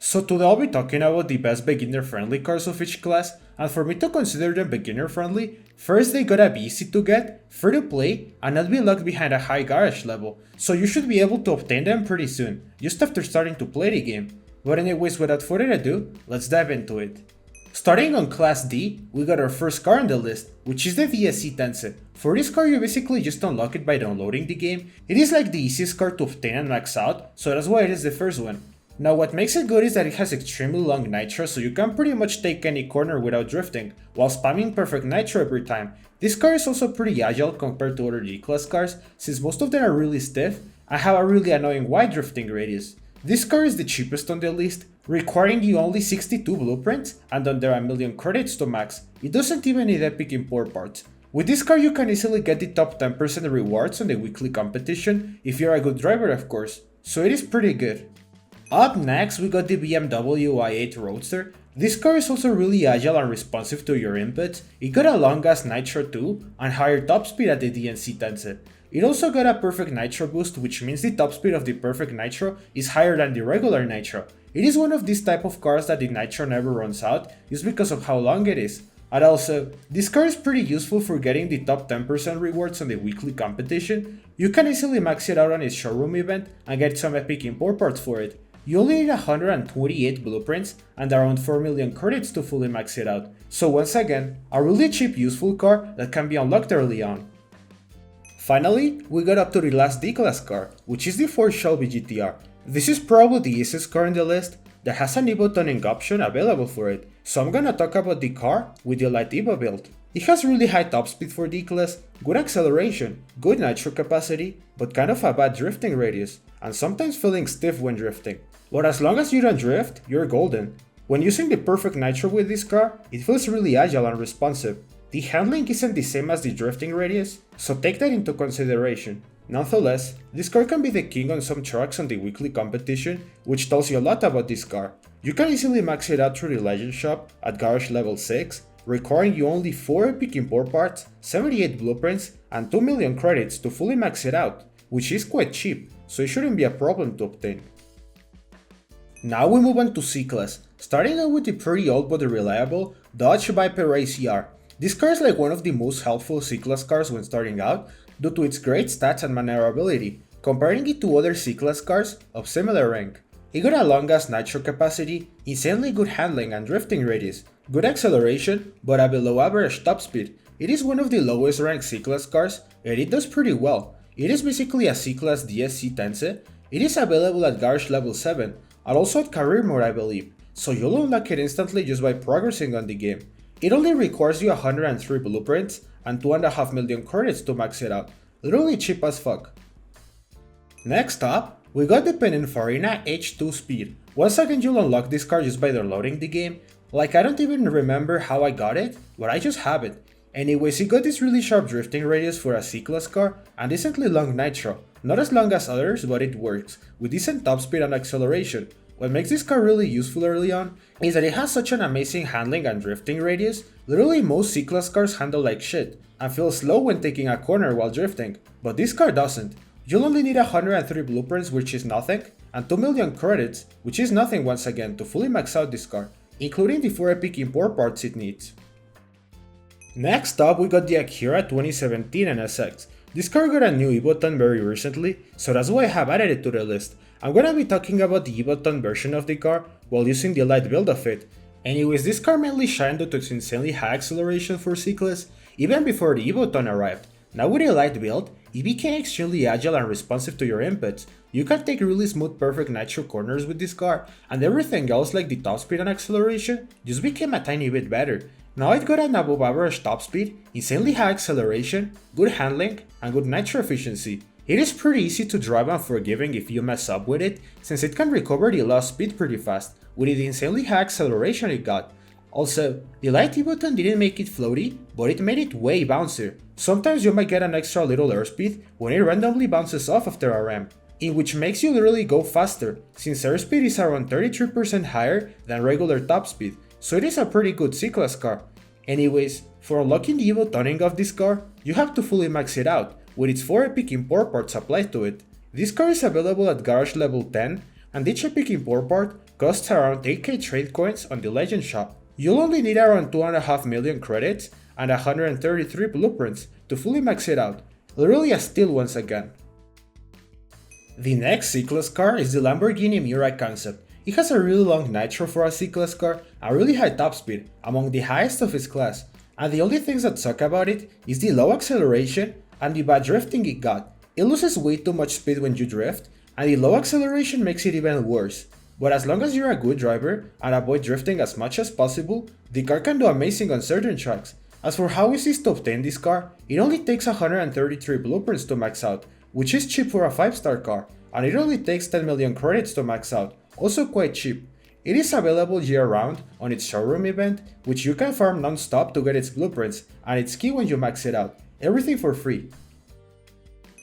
So today I'll be talking about the best beginner-friendly cars of each class, and for me to consider them beginner-friendly, first they gotta be easy to get, free to play, and not be locked behind a high garage level, so you should be able to obtain them pretty soon, just after starting to play the game. But anyways, without further ado, let's dive into it. Starting on Class D, we got our first car on the list, which is the DSC Tense. For this car you basically just unlock it by downloading the game. It is like the easiest car to obtain and max out, so that's why it is the first one. Now what makes it good is that it has extremely long nitro, so you can pretty much take any corner without drifting, while spamming perfect nitro every time. This car is also pretty agile compared to other D-class cars, since most of them are really stiff and have a really annoying wide drifting radius. This car is the cheapest on the list, requiring you only 62 blueprints and under a million credits to max. It doesn't even need epic import parts. With this car you can easily get the top 10% rewards on the weekly competition, if you're a good driver of course, so it is pretty good. Up next we got the BMW i8 Roadster. This car is also really agile and responsive to your inputs. It got a long ass nitro too and higher top speed at the DNC Tense. It also got a perfect nitro boost, which means the top speed of the perfect nitro is higher than the regular nitro. It is one of these type of cars that the nitro never runs out just because of how long it is. And also, this car is pretty useful for getting the top 10% rewards on the weekly competition. You can easily max it out on its showroom event and get some epic import parts for it. You only need 128 blueprints and around 4 million credits to fully max it out. So once again, a really cheap useful car that can be unlocked early on. Finally, we got up to the last D-Class car, which is the Ford Shelby GTR. This is probably the easiest car on the list that has an Evo tuning option available for it, so I'm gonna talk about the car with the light Evo build. It has really high top speed for D-Class, good acceleration, good nitro capacity, but kind of a bad drifting radius, and sometimes feeling stiff when drifting. But as long as you don't drift, you're golden. When using the perfect nitro with this car, it feels really agile and responsive. The handling isn't the same as the drifting radius, so take that into consideration. Nonetheless, this car can be the king on some tracks on the weekly competition, which tells you a lot about this car. You can easily max it out through the Legend shop at garage level 6, requiring you only 4 epic import parts, 78 blueprints, and 2 million credits to fully max it out, which is quite cheap, so it shouldn't be a problem to obtain. Now we move on to C-Class, starting out with the pretty old but reliable Dodge Viper ACR. This car is like one of the most helpful C-Class cars when starting out, due to its great stats and maneuverability, comparing it to other C-Class cars of similar rank. It got a long ass nitro capacity, insanely good handling and drifting radius, good acceleration, but a below average top speed. It is one of the lowest ranked C-Class cars, and it does pretty well. It is basically a C-Class DSC Tense. It is available at garage level 7, and also at career mode I believe, so you'll unlock it instantly just by progressing on the game. It only requires you 103 blueprints and 2.5 million credits to max it out, literally cheap as fuck. Next up, we got the Pininfarina H2 Speed. Once again you'll unlock this car just by downloading the game. Like I don't even remember how I got it, but I just have it. Anyways, it got this really sharp drifting radius for a C-Class car and decently long nitro. Not as long as others, but it works, with decent top speed and acceleration. What makes this car really useful early on is that it has such an amazing handling and drifting radius. Literally most C-Class cars handle like shit and feel slow when taking a corner while drifting, but this car doesn't. You'll only need 103 blueprints, which is nothing, and 2 million credits, which is nothing once again, to fully max out this car, including the 4 epic import parts it needs. Next up we got the Acura 2017 NSX. This car got a new Evoton very recently, so that's why I have added it to the list. I'm gonna be talking about the Evoton version of the car while using the light build of it. Anyways, this car mainly shined due to its insanely high acceleration for C-Class, even before the Evoton arrived. Now with a light build, it became extremely agile and responsive to your inputs. You can take really smooth perfect nitro corners with this car, and everything else like the top speed and acceleration just became a tiny bit better. Now it got an above average top speed, insanely high acceleration, good handling, and good nitro efficiency. It is pretty easy to drive and forgiving if you mess up with it, since it can recover the lost speed pretty fast, with the insanely high acceleration it got. Also, the light Evoton didn't make it floaty, but it made it way bouncier. Sometimes you might get an extra little airspeed when it randomly bounces off after a ramp, in which makes you literally go faster, since airspeed is around 33% higher than regular top speed, so it is a pretty good C-Class car. Anyways, for unlocking the Evo tuning of this car, you have to fully max it out, with its 4 epic import parts applied to it. This car is available at garage level 10, and each epic import part costs around 8k trade coins on the Legend shop. You'll only need around 2.5 million credits and 133 blueprints to fully max it out. Literally a steal once again. The next C-Class car is the Lamborghini Mirai concept. It has a really long nitro for a C-Class car, a really high top speed, among the highest of its class, and the only things that suck about it is the low acceleration and the bad drifting it got. It loses way too much speed when you drift, and the low acceleration makes it even worse. But as long as you're a good driver and avoid drifting as much as possible, the car can do amazing on certain tracks. As for how easy it is to obtain this car, it only takes 133 blueprints to max out, which is cheap for a 5-star car, and it only takes 10 million credits to max out, also quite cheap. It is available year-round on its showroom event, which you can farm non-stop to get its blueprints, and it's key when you max it out, everything for free.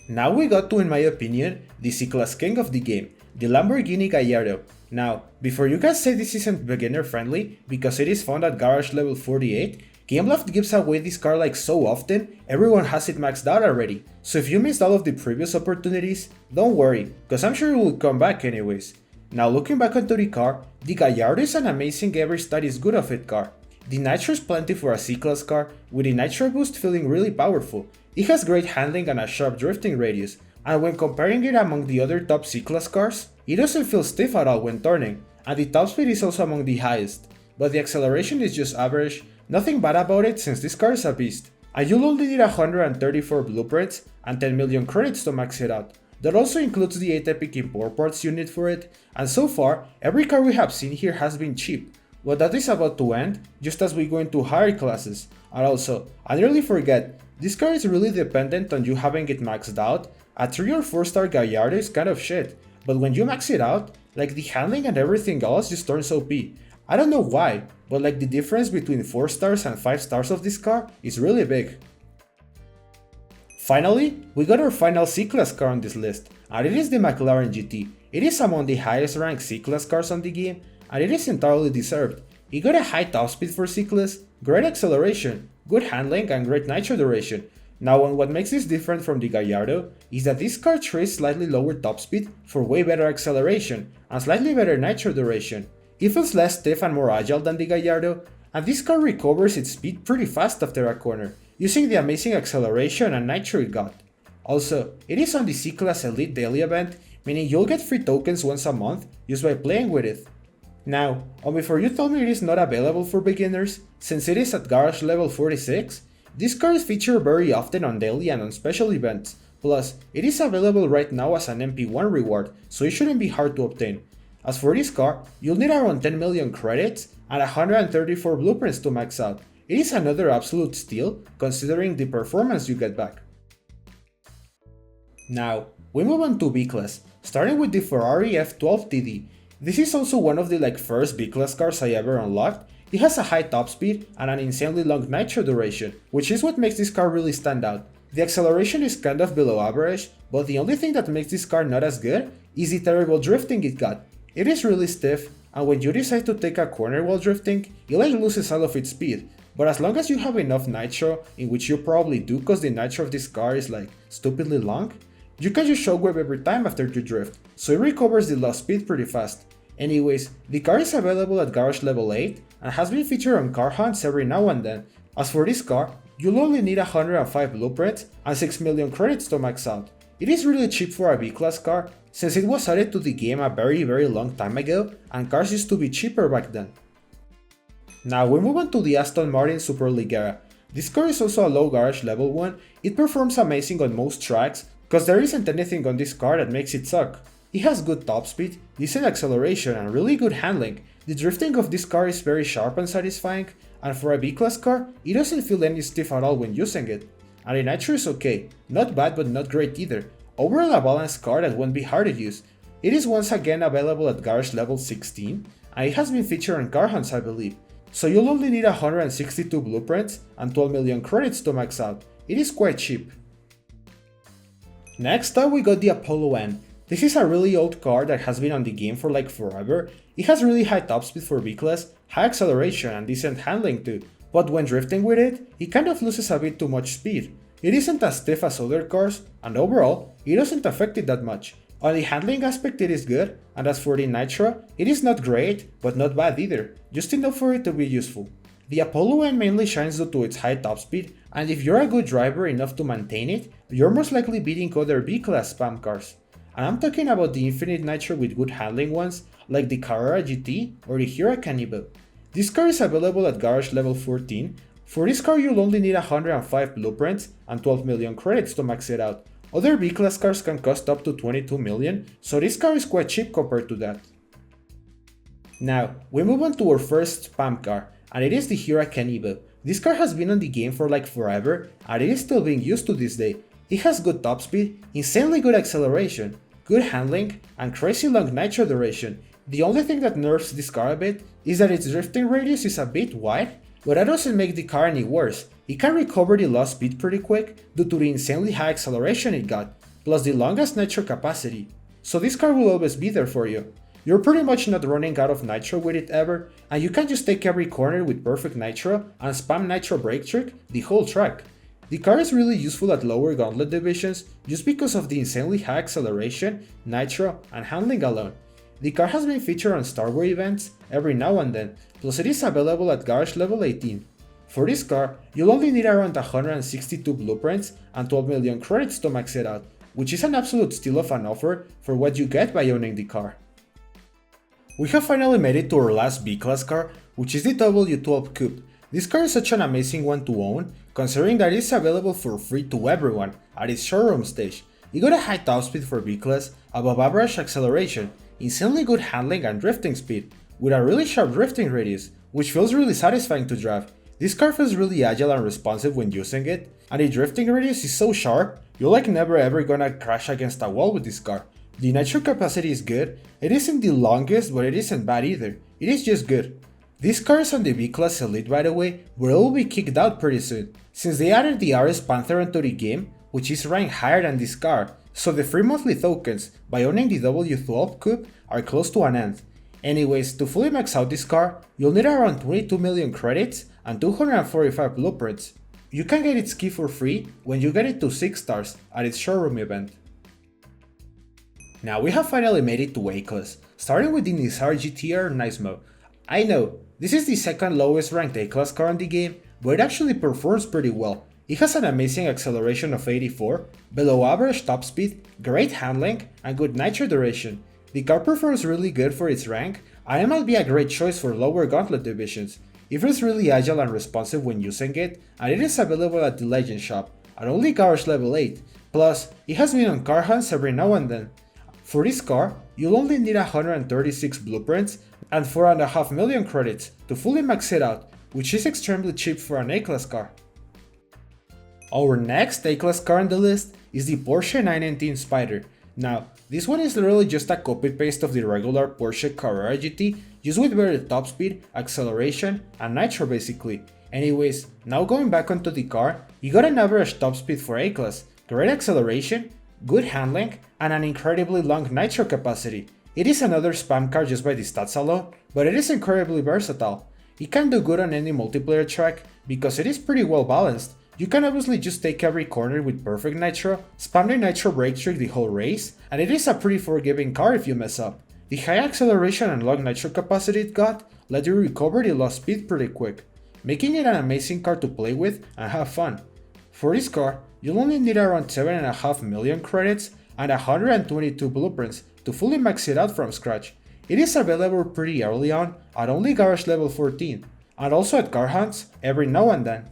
Now we got to, in my opinion, the C-Class king of the game, the Lamborghini Gallardo. Now, before you guys say this isn't beginner friendly, because it is found at garage level 48, Gameloft gives away this car like so often, everyone has it maxed out already, so if you missed all of the previous opportunities, don't worry, cause I'm sure it will come back anyways. Now looking back onto the car, the Gallardo is an amazing every stat is good of it car. The nitro is plenty for a C-Class car, with the nitro boost feeling really powerful. It has great handling and a sharp drifting radius, and when comparing it among the other top C-Class cars, it doesn't feel stiff at all when turning, and the top speed is also among the highest, but the acceleration is just average, nothing bad about it since this car is a beast. And you'll only need 134 blueprints and 10 million credits to max it out. That also includes the 8 epic import parts you need for it, and so far, every car we have seen here has been cheap. But that is about to end, just as we go into higher classes. And also, I nearly forget, this car is really dependent on you having it maxed out. A 3 or 4 star Gallardo is kind of shit, but when you max it out, like the handling and everything else just turns OP. I don't know why, but like the difference between 4 stars and 5 stars of this car is really big. Finally, we got our final C-Class car on this list, and it is the McLaren GT. It is among the highest ranked C-Class cars on the game, and it is entirely deserved. It got a high top speed for C-Class, great acceleration, good handling and great nitro duration. Now what makes this different from the Gallardo is that this car trades slightly lower top speed for way better acceleration and slightly better nitro duration. It feels less stiff and more agile than the Gallardo, and this car recovers its speed pretty fast after a corner, using the amazing acceleration and nitro it got. Also, it is on the C-Class Elite Daily event, meaning you'll get free tokens once a month just by playing with it. Now, before you tell me it is not available for beginners, since it is at garage level 46, this car is featured very often on daily and on special events, plus it is available right now as an MP1 reward, so it shouldn't be hard to obtain. As for this car, you'll need around 10 million credits and 134 blueprints to max out. It is another absolute steal, considering the performance you get back. Now, we move on to B-Class, starting with the Ferrari F12 TD. This is also one of the first B-Class cars I ever unlocked. It has a high top speed and an insanely long nitro duration, which is what makes this car really stand out. The acceleration is kind of below average, but the only thing that makes this car not as good is the terrible drifting it got. It is really stiff, and when you decide to take a corner while drifting, it loses all of its speed. But as long as you have enough nitro, in which you probably do cause the nitro of this car is stupidly long, you can just shockwave every time after you drift, so it recovers the lost speed pretty fast. Anyways, the car is available at garage level 8 and has been featured on car hunts every now and then. As for this car, you'll only need 105 blueprints and 6 million credits to max out. It is really cheap for a B-Class car, since it was added to the game a very long time ago, and cars used to be cheaper back then. Now we move on to the Aston Martin Superleggera. This car is also a low garage level one. It performs amazing on most tracks, cause there isn't anything on this car that makes it suck. It has good top speed, decent acceleration and really good handling. The drifting of this car is very sharp and satisfying, and for a B-Class car, it doesn't feel any stiff at all when using it. And the nitro is okay, not bad but not great either. Overall a balanced car that won't be hard to use. It is once again available at garage level 16, and it has been featured on car hunts I believe. So you'll only need 162 blueprints and 12 million credits to max out. It is quite cheap. Next up we got the Apollo N. This is a really old car that has been on the game for forever. It has really high top speed for B-Class, high acceleration and decent handling too, but when drifting with it kind of loses a bit too much speed. It isn't as stiff as other cars, and overall, it doesn't affect it that much. On the handling aspect it is good, and as for the nitro, it is not great, but not bad either, just enough for it to be useful. The Apollo N mainly shines due to its high top speed, and if you're a good driver enough to maintain it, you're most likely beating other B-class spam cars. And I'm talking about the infinite nitro with good handling ones, like the Carrera GT or the Huracan Evo. This car is available at garage level 14. For this car you'll only need 105 blueprints and 12 million credits to max it out. Other B-class cars can cost up to 22 million, so this car is quite cheap compared to that. Now, we move on to our first spam car, and it is the Huracan Evo. This car has been on the game for like forever, and it is still being used to this day. It has good top speed, insanely good acceleration, good handling, and crazy long nitro duration. The only thing that nerfs this car a bit is that its drifting radius is a bit wide, but that doesn't make the car any worse. It can recover the lost speed pretty quick due to the insanely high acceleration it got, plus the longest nitro capacity. So this car will always be there for you. You're pretty much not running out of nitro with it ever, and you can just take every corner with perfect nitro and spam nitro brake trick the whole track. The car is really useful at lower gauntlet divisions just because of the insanely high acceleration, nitro, and handling alone. The car has been featured on Star Wars events every now and then, plus it is available at garage level 18. For this car, you'll only need around 162 blueprints and 12 million credits to max it out, which is an absolute steal of an offer for what you get by owning the car. We have finally made it to our last B-class car, which is the W12 Coupe. This car is such an amazing one to own, considering that it is available for free to everyone at its showroom stage. You got a high top speed for B-class, above average acceleration, insanely good handling and drifting speed, with a really sharp drifting radius, which feels really satisfying to drive. This car feels really agile and responsive when using it, and the drifting radius is so sharp, you're like never ever gonna crash against a wall with this car. The nitro capacity is good, it isn't the longest but it isn't bad either, it is just good. This car is on the B-Class Elite by the way, but it will be kicked out pretty soon, since they added the RS Panther into the game, which is ranked higher than this car, so the free monthly tokens by owning the W12 Coupe are close to an end. Anyways, to fully max out this car, you'll need around 22 million credits and 245 blueprints. You can get its key for free when you get it to 6 stars at its showroom event. Now we have finally made it to A-Class, starting with the Nissan GT-R Nismo. I know, this is the second lowest ranked A-Class car in the game, but it actually performs pretty well. It has an amazing acceleration of 84, below average top speed, great handling, and good nitro duration. The car performs really good for its rank, and it might be a great choice for lower gauntlet divisions. It feels really agile and responsive when using it, and it is available at the Legends shop, at only garage level 8, plus it has been on car hunts every now and then. For this car, you'll only need 136 blueprints and 4.5 million credits to fully max it out, which is extremely cheap for an A-Class car. Our next A-Class car on the list is the Porsche 919 Spyder. Now, this one is literally just a copy-paste of the regular Porsche Carrera GT, just with better top speed, acceleration, and nitro basically. Anyways, now going back onto the car, you got an average top speed for A-Class, great acceleration, good handling, and an incredibly long nitro capacity. It is another spam car just by the stats alone, but it is incredibly versatile. It can do good on any multiplayer track because it is pretty well balanced. You can obviously just take every corner with perfect nitro, spam the nitro brake trick the whole race, and it is a pretty forgiving car if you mess up. The high acceleration and long nitro capacity it got let you recover the lost speed pretty quick, making it an amazing car to play with and have fun. For this car, you'll only need around 7.5 million credits and 122 blueprints to fully max it out from scratch. It is available pretty early on at only garage level 14, and also at car hunts every now and then.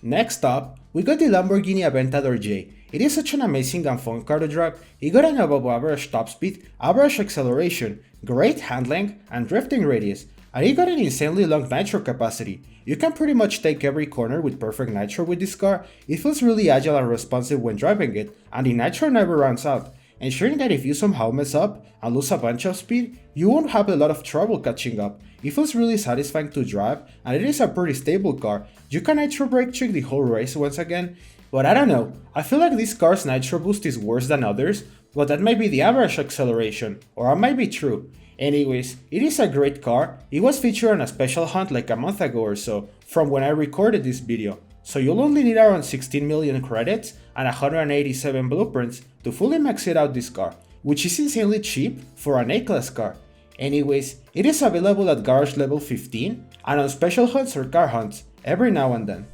Next up, we got the Lamborghini Aventador J. It is such an amazing and fun car to drive. It got an above average top speed, average acceleration, great handling, and drifting radius, and it got an insanely long nitro capacity. You can pretty much take every corner with perfect nitro with this car. It feels really agile and responsive when driving it, and the nitro never runs out, ensuring that if you somehow mess up and lose a bunch of speed, you won't have a lot of trouble catching up. It feels really satisfying to drive, and it is a pretty stable car. You can nitro brake trick the whole race once again, but I don't know, I feel like this car's nitro boost is worse than others, but that might be the average acceleration, or it might be true. Anyways, it is a great car. It was featured on a special hunt like a month ago or so, from when I recorded this video, so you'll only need around 16 million credits and 187 blueprints to fully max it out this car, which is insanely cheap for an A-class car. Anyways, it is available at garage level 15 and on special hunts or car hunts every now and then.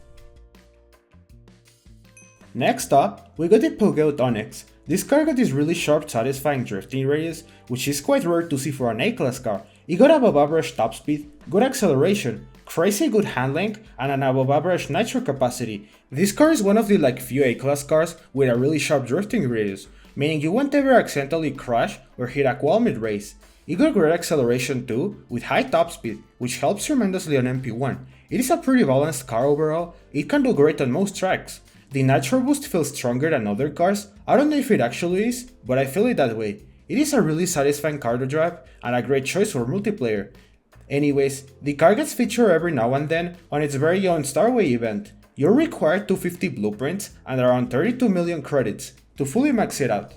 Next up, we got the Peugeot Onyx. This car got this really sharp, satisfying drifting radius, which is quite rare to see for an A-class car. It got above average top speed, good acceleration, crazy good handling, and an above average nitro capacity. This car is one of the few A-class cars with a really sharp drifting radius, meaning you won't ever accidentally crash or hit a wall mid-race. It got great acceleration too, with high top speed, which helps tremendously on MP1. It is a pretty balanced car overall, it can do great on most tracks. The nitro boost feels stronger than other cars. I don't know if it actually is, but I feel it that way. It is a really satisfying car to drive and a great choice for multiplayer. Anyways, the car gets featured every now and then on its very own Starway event. You're required 250 blueprints and around 32 million credits to fully max it out.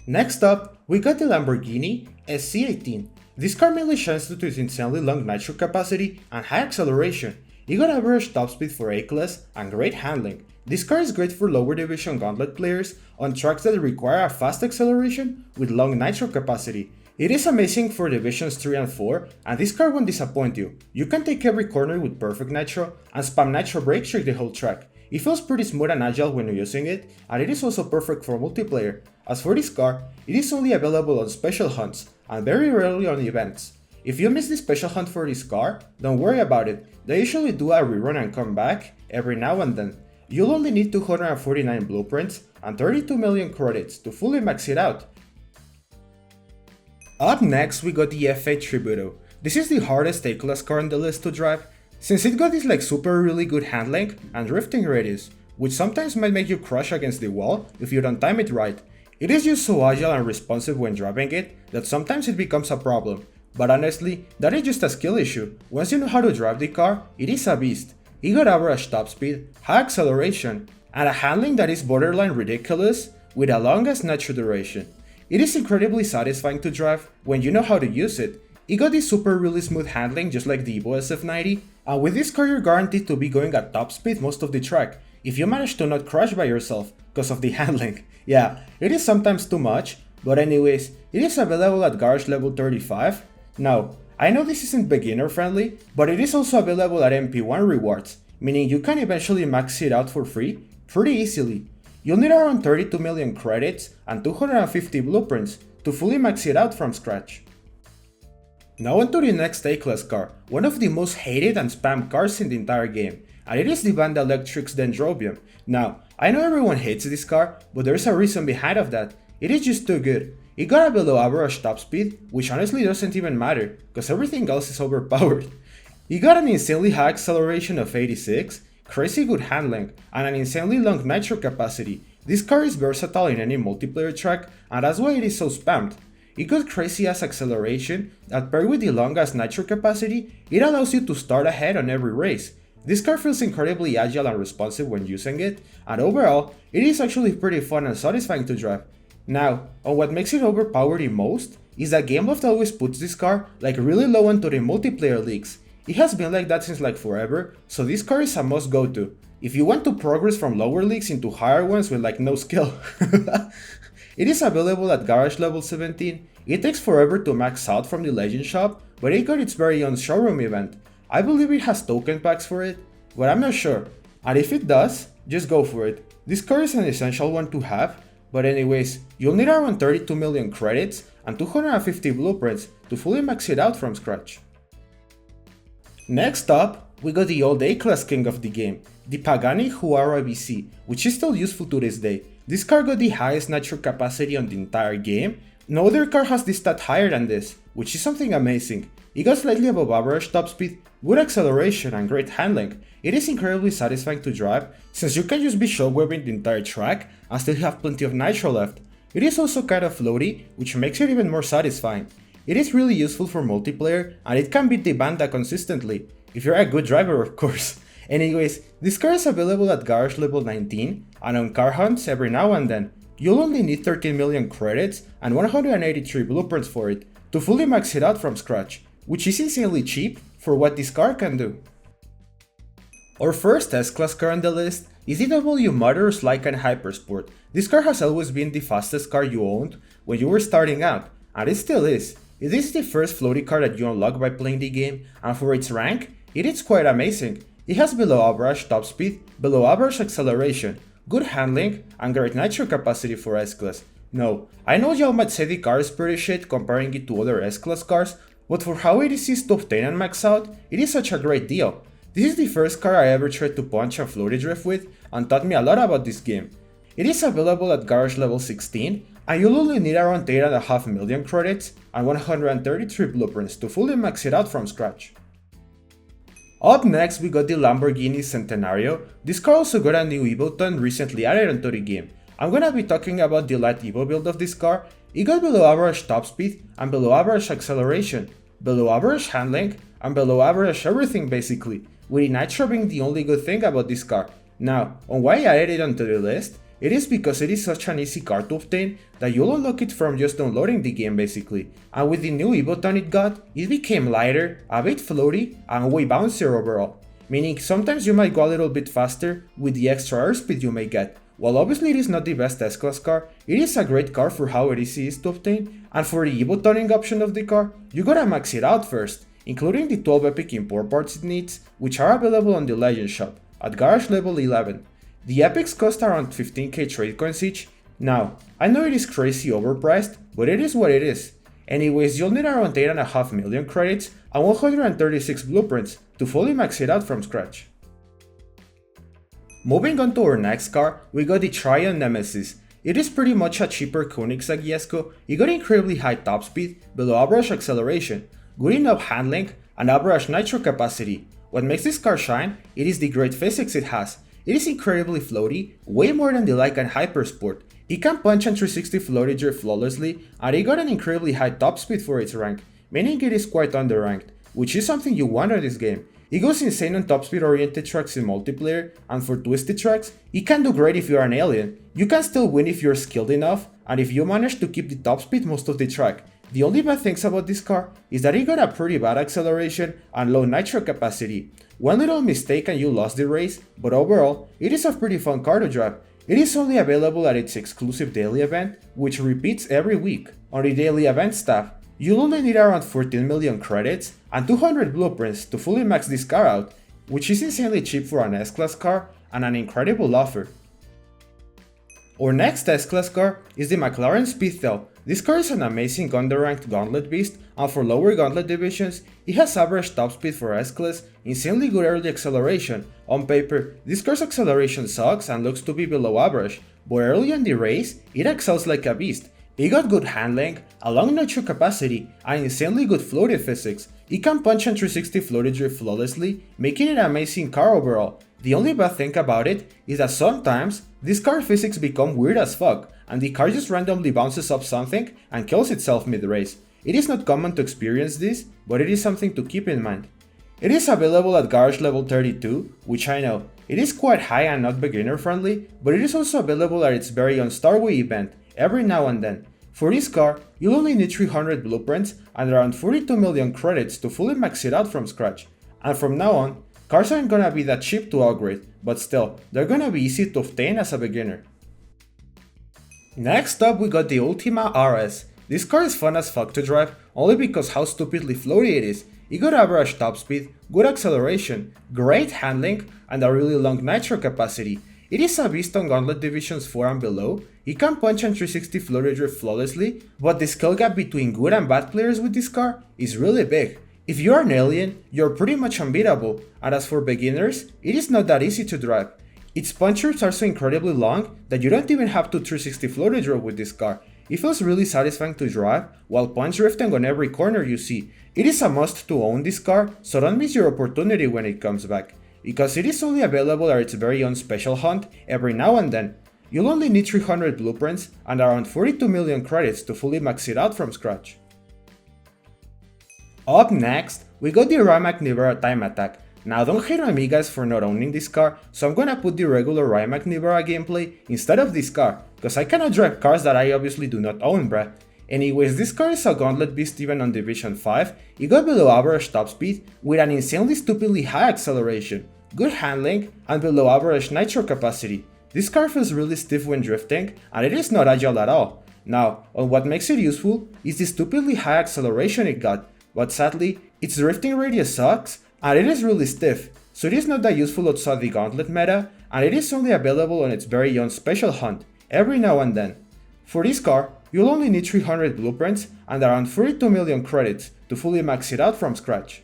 Next up, we got the Lamborghini SC18. This car mainly shines due to its insanely long nitro capacity and high acceleration. It got average top speed for A-class and great handling. This car is great for lower division gauntlet players on tracks that require a fast acceleration with long nitro capacity. It is amazing for divisions 3 and 4, and this car won't disappoint you. You can take every corner with perfect nitro and spam nitro brake shake the whole track. It feels pretty smooth and agile when using it, and it is also perfect for multiplayer. As for this car, it is only available on special hunts and very rarely on events. If you miss the special hunt for this car, don't worry about it. They usually do a rerun and come back every now and then. You'll only need 249 blueprints and 32 million credits to fully max it out. Up next, we got the F8 Tributo. This is the hardest A-class car on the list to drive, since it got this super really good handling and drifting radius, which sometimes might make you crash against the wall if you don't time it right. It is just so agile and responsive when driving it that sometimes it becomes a problem. But honestly, that is just a skill issue. Once you know how to drive the car, it is a beast. It got average top speed, high acceleration, and a handling that is borderline ridiculous with a longest nitro duration. It is incredibly satisfying to drive when you know how to use it. It got this super really smooth handling just like the Evo SF90, and with this car you're guaranteed to be going at top speed most of the track, if you manage to not crash by yourself because of the handling. Yeah, it is sometimes too much, but anyways, it is available at garage level 35. Now, I know this isn't beginner friendly, but it is also available at MP1 rewards, meaning you can eventually max it out for free pretty easily. You'll need around 32 million credits and 250 blueprints to fully max it out from scratch. Now on to the next A-class car, one of the most hated and spammed cars in the entire game, and it is the Vanda Electrics Dendrobium. Now, I know everyone hates this car, but there's a reason behind of that. It is just too good. It got a below average top speed, which honestly doesn't even matter, cause everything else is overpowered. It got an insanely high acceleration of 86, crazy good handling, and an insanely long nitro capacity. This car is versatile in any multiplayer track, and that's why it is so spammed. It got crazy ass acceleration that paired with the longest nitro capacity, it allows you to start ahead on every race. This car feels incredibly agile and responsive when using it, and overall, it is actually pretty fun and satisfying to drive. Now, on what makes it overpowered the most, is that GameLoft always puts this car really low into the multiplayer leagues. It has been like that since forever, so this car is a must go to, if you want to progress from lower leagues into higher ones with no skill. It is available at garage level 17, it takes forever to max out from the Legend shop, but it got its very own showroom event. I believe it has token packs for it, but I'm not sure, and if it does, just go for it. This car is an essential one to have, but anyways, you'll need around 32 million credits and 250 blueprints to fully max it out from scratch. Next up, we got the old A-class king of the game, the Pagani Huayra BC, which is still useful to this day. This car got the highest nitro capacity on the entire game. No other car has this stat higher than this, which is something amazing. It got slightly above average top speed, good acceleration and great handling. It is incredibly satisfying to drive, since you can just be shockwabbing the entire track and still have plenty of nitro left. It is also kind of floaty, which makes it even more satisfying. It is really useful for multiplayer, and it can beat the Vanda consistently, if you're a good driver of course. Anyways, this car is available at garage level 19, and on car hunts every now and then. You'll only need 13 million credits and 183 blueprints for it, to fully max it out from scratch, which is insanely cheap for what this car can do. Our first S-Class car on the list is the W Motors Lycan Hypersport. This car has always been the fastest car you owned when you were starting out, and it still is. It is the first floaty car that you unlock by playing the game, and for its rank, it is quite amazing. It has below average top speed, below average acceleration, good handling, and great nitro capacity for S-Class. No, I know y'all might say the car is pretty shit comparing it to other S-Class cars, but for how it is to obtain and max out, it is such a great deal. This is the first car I ever tried to punch and floaty drift with, and taught me a lot about this game. It is available at garage level 16, and you'll only need around 8.5 million credits and 133 blueprints to fully max it out from scratch. Up next we got the Lamborghini Centenario. This car also got a new Evo ton recently added onto the game. I'm gonna be talking about the light Evo build of this car. It got below average top speed and below average acceleration, below average handling, and below average everything basically, with nitro being the only good thing about this car. Now, on why I added it onto the list, it is because it is such an easy car to obtain that you'll unlock it from just downloading the game basically, and with the new Evo ton it got, it became lighter, a bit floaty, and way bouncier overall, meaning sometimes you might go a little bit faster with the extra airspeed you may get. While obviously it is not the best S-Class car, it is a great car for how easy it is to obtain, and for the Evo toning option of the car, you gotta max it out first, including the 12 epic import parts it needs, which are available on the Legends shop, at garage level 11. The epics cost around 15k trade coins each. Now, I know it is crazy overpriced, but it is what it is. Anyways, you'll need around 8.5 million credits and 136 blueprints to fully max it out from scratch. Moving on to our next car, we got the Chiron Nemesis. It is pretty much a cheaper Koenigsegg Jesko. It got incredibly high top speed, below average acceleration, good enough handling, and average nitro capacity. What makes this car shine, it is the great physics it has. It is incredibly floaty, way more than the Lycan Hypersport. It can punch and 360 floaty drift flawlessly, and it got an incredibly high top speed for its rank, meaning it is quite underranked, which is something you want in this game. It goes insane on top speed oriented tracks in multiplayer, and for twisted tracks, it can do great if you are an alien. You can still win if you're skilled enough, and if you manage to keep the top speed most of the track. The only bad things about this car is that it got a pretty bad acceleration and low nitro capacity. One little mistake and you lost the race, but overall, it is a pretty fun car to drive. It is only available at its exclusive daily event, which repeats every week. On the daily event stuff, you'll only need around 14 million credits and 200 blueprints to fully max this car out, which is insanely cheap for an S-Class car and an incredible offer. Our next S-Class car is the McLaren Speedtail. This car is an amazing underranked gauntlet beast, and for lower gauntlet divisions, it has average top speed for S-Class, insanely good early acceleration. On paper, this car's acceleration sucks and looks to be below average, but early in the race, it excels like a beast. It got good handling, a long nitro capacity, and insanely good floaty physics. It can punch and 360 floaty drift flawlessly, making it an amazing car overall. The only bad thing about it is that sometimes this car physics become weird as fuck, and the car just randomly bounces off something and kills itself mid-race. It is not common to experience this, but it is something to keep in mind. It is available at garage level 32, which I know, it is quite high and not beginner friendly, but it is also available at its very own Starway event, every now and then. For this car, you'll only need 300 blueprints and around 42 million credits to fully max it out from scratch. And from now on, cars aren't gonna be that cheap to upgrade, but still, they're gonna be easy to obtain as a beginner. Next up we got the Ultima RS. This car is fun as fuck to drive, only because how stupidly floaty it is. It got average top speed, good acceleration, great handling, and a really long nitro capacity. It is a beast on Gauntlet Divisions 4 and below. It can punch and 360 floaty drift flawlessly, but the skill gap between good and bad players with this car is really big. If you're an alien, you're pretty much unbeatable, and as for beginners, it is not that easy to drive. Its punch drifts are so incredibly long that you don't even have to 360 floaty drift with this car. It feels really satisfying to drive while punch drifting on every corner you see. It is a must to own this car, so don't miss your opportunity when it comes back, because it is only available at its very own special hunt every now and then. You'll only need 300 blueprints and around 42 million credits to fully max it out from scratch. Up next, we got the Rimac Nivera Time Attack. Now don't hate on me guys for not owning this car, so I'm gonna put the regular Rimac Nivera gameplay instead of this car, cause I cannot drive cars that I obviously do not own, bruh. Anyways, this car is a gauntlet beast even on Division 5, it got below average top speed with an insanely stupidly high acceleration, good handling, and below average nitro capacity. This car feels really stiff when drifting, and it is not agile at all. Now, on what makes it useful is the stupidly high acceleration it got, but sadly, its drifting radius sucks, and it is really stiff, so it is not that useful outside the gauntlet meta, and it is only available on its very own special hunt, every now and then. For this car, you'll only need 300 blueprints and around 42 million credits to fully max it out from scratch.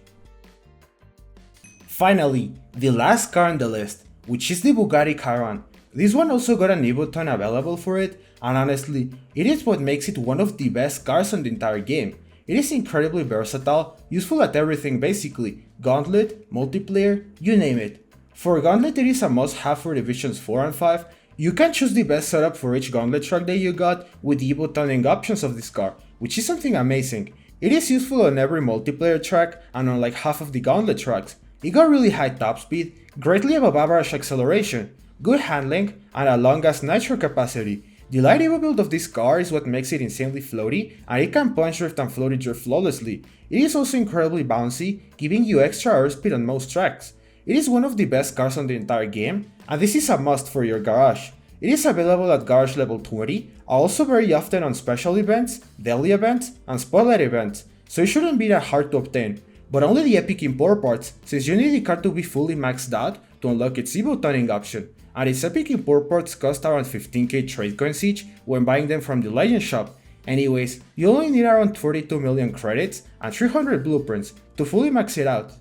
Finally, the last car on the list, which is the Bugatti Chiron. This one also got an Evo ton available for it, and honestly, it is what makes it one of the best cars on the entire game. It is incredibly versatile, useful at everything basically, gauntlet, multiplayer, you name it. For gauntlet it is a must have for divisions 4 and 5, you can choose the best setup for each gauntlet track that you got with the Evo tunning options of this car, which is something amazing. It is useful on every multiplayer track and on like half of the gauntlet tracks. It got really high top speed, greatly above average acceleration, good handling, and a long-ass nitro capacity. The light Evo build of this car is what makes it insanely floaty, and it can punch drift and floaty drift flawlessly. It is also incredibly bouncy, giving you extra airspeed on most tracks. It is one of the best cars on the entire game, and this is a must for your garage. It is available at garage level 20, also very often on special events, daily events, and spotlight events, so it shouldn't be that hard to obtain. But only the epic import parts, since you need the car to be fully maxed out to unlock its Evo tuning option, and its epic import parts cost around 15k trade coins each when buying them from the Legends shop. Anyways, you only need around 42 million credits and 300 blueprints to fully max it out.